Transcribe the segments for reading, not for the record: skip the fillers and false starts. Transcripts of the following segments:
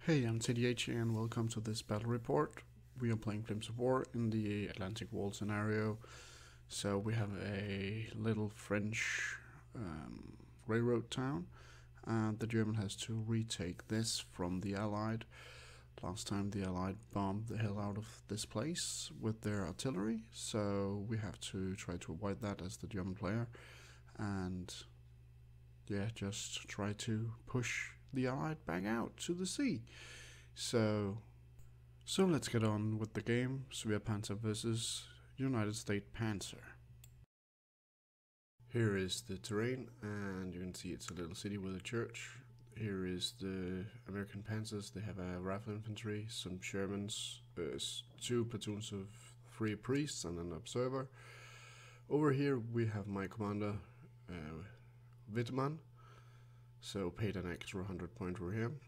Hey, I'm TDH and welcome to this battle report. We are playing Flames of War in the Atlantic Wall scenario. So we have a little French railroad town, and the German has to retake this from the Allied. Last time the Allied bombed the hell out of this place with their artillery, so we have to try to avoid that as the German player, and yeah, just try to push the Allied back out to the sea. So let's get on with the game. Schwere Panzer versus United States Panzer. Here is the terrain, and you can see it's a little city with a church. Here is the American Panzers. They have a rifle infantry, some Shermans, 2 platoons of 3 priests, and an observer. Over here we have my commander, Wittmann. So paid an extra 100 points for him.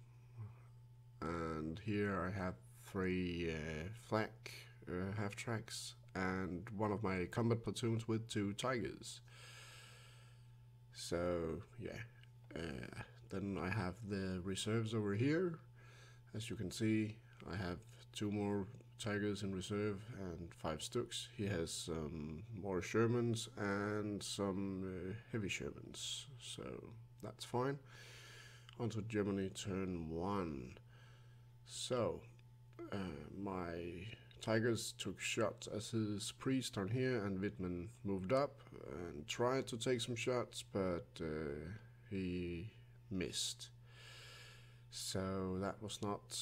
And here I have 3 flak half tracks and one of my combat platoons with 2 tigers. So yeah, then I have the reserves over here. As you can see, I have 2 more tigers in reserve and 5 Stooks. He has some more Shermans and some heavy Shermans, so that's fine. On to Germany turn 1. So, my tigers took shots as his priest down here, and Wittmann moved up and tried to take some shots, but he missed. So that was not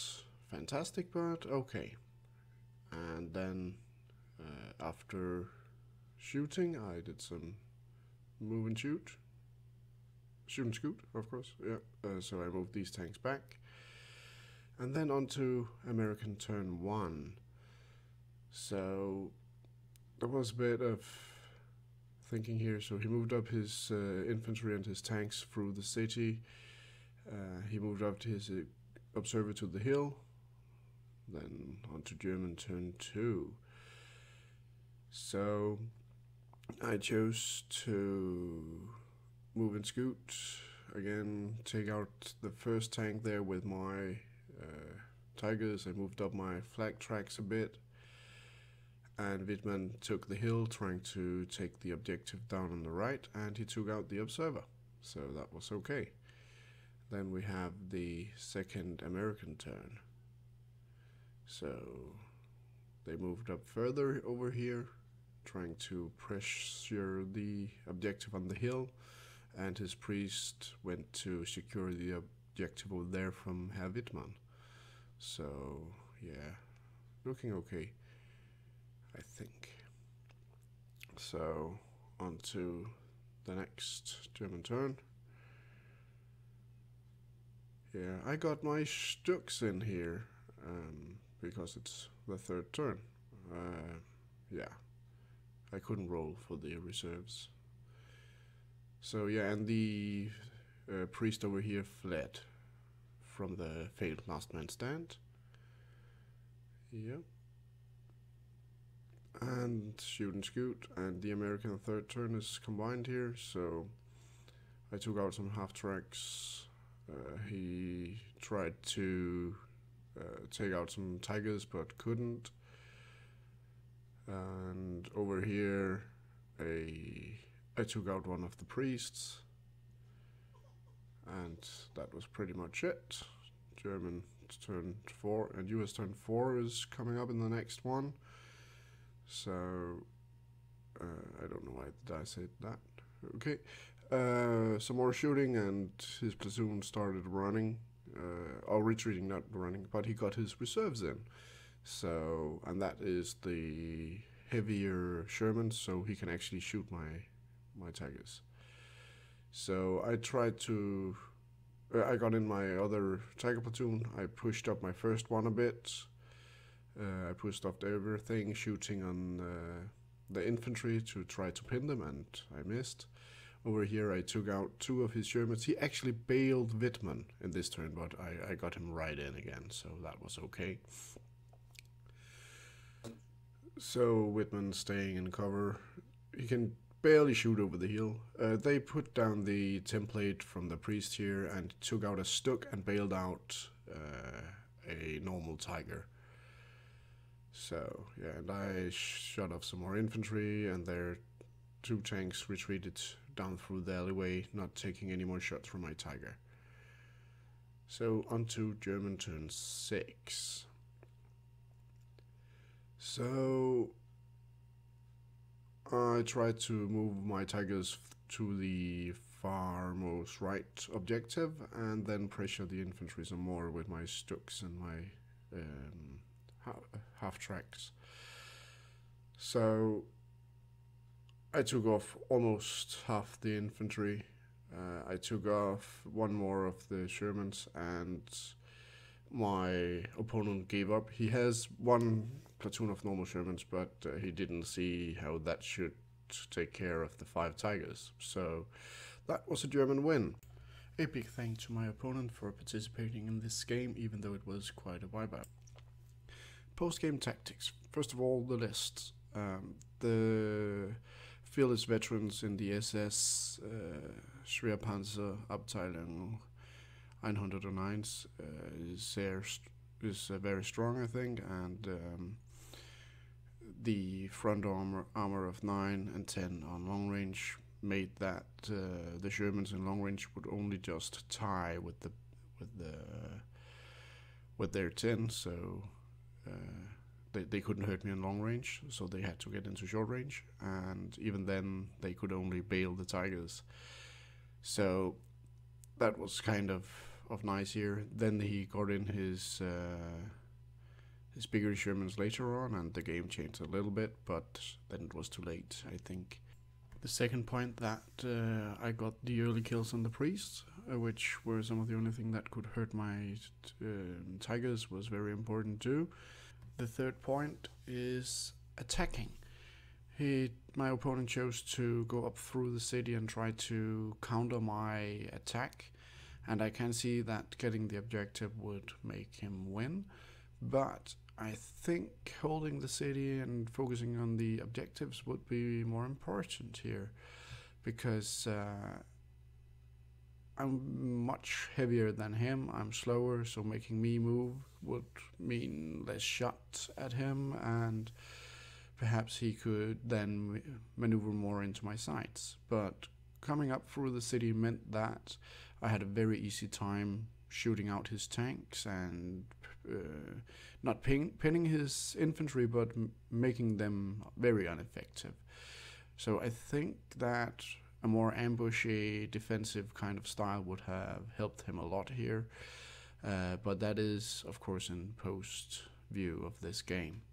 fantastic, but okay. And then after shooting, I did some move and shoot. Shoot and scoot, of course, yeah. So I moved these tanks back. And then on to American turn 1. So there was a bit of thinking here. So he moved up his infantry and his tanks through the city. He moved up to his observer to the hill. Then on to German turn 2. So I chose to move and scoot. Again, take out the first tank there with my tigers. I moved up my flag tracks a bit, and Wittmann took the hill trying to take the objective down on the right, and he took out the observer, so that was okay. Then we have the second American turn. So they moved up further over here, trying to pressure the objective on the hill, and his priest went to secure the objective over there from Herr Wittmann. So yeah, looking okay, I think. So on to the next German turn. Yeah, I got my Stooks in here because it's the 3rd turn. Yeah, I couldn't roll for the reserves. So yeah, and the priest over here fled from the failed last man stand. Yep. And shoot and scoot, and the American 3rd turn is combined here, so I took out some half tracks. He tried to take out some tigers but couldn't. And over here I took out one of the priests, and that was pretty much it. German turn 4 and US turn 4 is coming up in the next one. So I don't know why did I say that. Okay, some more shooting, and his platoon started running, or retreating, not running, but he got his reserves in. So, and that is the heavier Sherman, so he can actually shoot my tigers. So I tried to, I got in my other tiger platoon. I pushed up my first one a bit. I pushed up everything, shooting on the infantry to try to pin them, and I missed. Over here I took out 2 of his Shermans. He actually bailed Wittmann in this turn, but I got him right in again, so that was okay. So Wittmann staying in cover. He can barely shoot over the hill. They put down the template from the priest here and took out a Stook and bailed out a normal Tiger. So yeah, and I shot off some more infantry, and their 2 tanks retreated down through the alleyway, not taking any more shots from my Tiger. So on to German turn 6. So I tried to move my Tigers to the far most right objective, and then pressure the infantry some more with my Stuks and my half tracks. So I took off almost half the infantry. I took off one more of the Shermans, and my opponent gave up. He has one platoon of normal Shermans, but he didn't see how that should take care of the 5 Tigers. So that was a German win. A big thank to my opponent for participating in this game, even though it was quite a wipeout. Post-game tactics. First of all, the list. The fearless veterans in the SS Schwere Panzer Abteilung 109 is very strong, I think, and the front armor of 9 and 10 on long range made that the Germans in long range would only just tie with their 10, so they couldn't hurt me in long range, so they had to get into short range, and even then they could only bail the Tigers. So that was kind of nice here. Then he got in his bigger Shermans later on, and the game changed a little bit, but then it was too late, I think. The second point, that I got the early kills on the priests, which were some of the only thing that could hurt my Tigers, was very important too. The third point is attacking. My opponent chose to go up through the city and try to counter my attack, and I can see that getting the objective would make him win, but I think holding the city and focusing on the objectives would be more important here, because I'm much heavier than him, I'm slower, so making me move would mean less shots at him, and perhaps he could then maneuver more into my sights. But coming up through the city meant that I had a very easy time shooting out his tanks and not pinning his infantry, but making them very ineffective. So I think that a more ambushy, defensive kind of style would have helped him a lot here. But that is, of course, in post view of this game.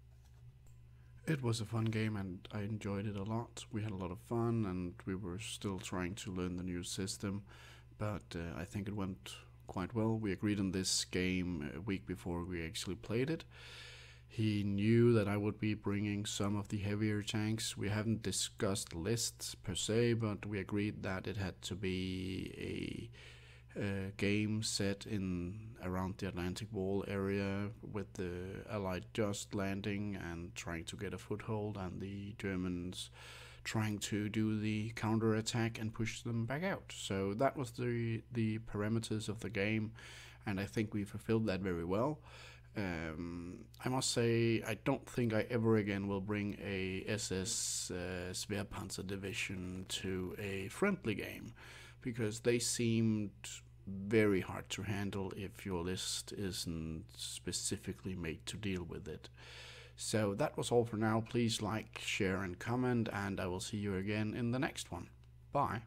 It was a fun game, and I enjoyed it a lot. We had a lot of fun, and we were still trying to learn the new system, but I think it went quite well. We agreed on this game a week before we actually played it. He knew that I would be bringing some of the heavier tanks. We haven't discussed lists per se, but we agreed that it had to be a game set in around the Atlantic Wall area, with the Allied just landing and trying to get a foothold, and the Germans trying to do the counter attack and push them back out. So that was the parameters of the game, and I think we fulfilled that very well. I must say, I don't think I ever again will bring a SS Schwere Panzer division to a friendly game, because they seemed very hard to handle if your list isn't specifically made to deal with it. So that was all for now. Please like, share and comment, and I will see you again in the next one. Bye.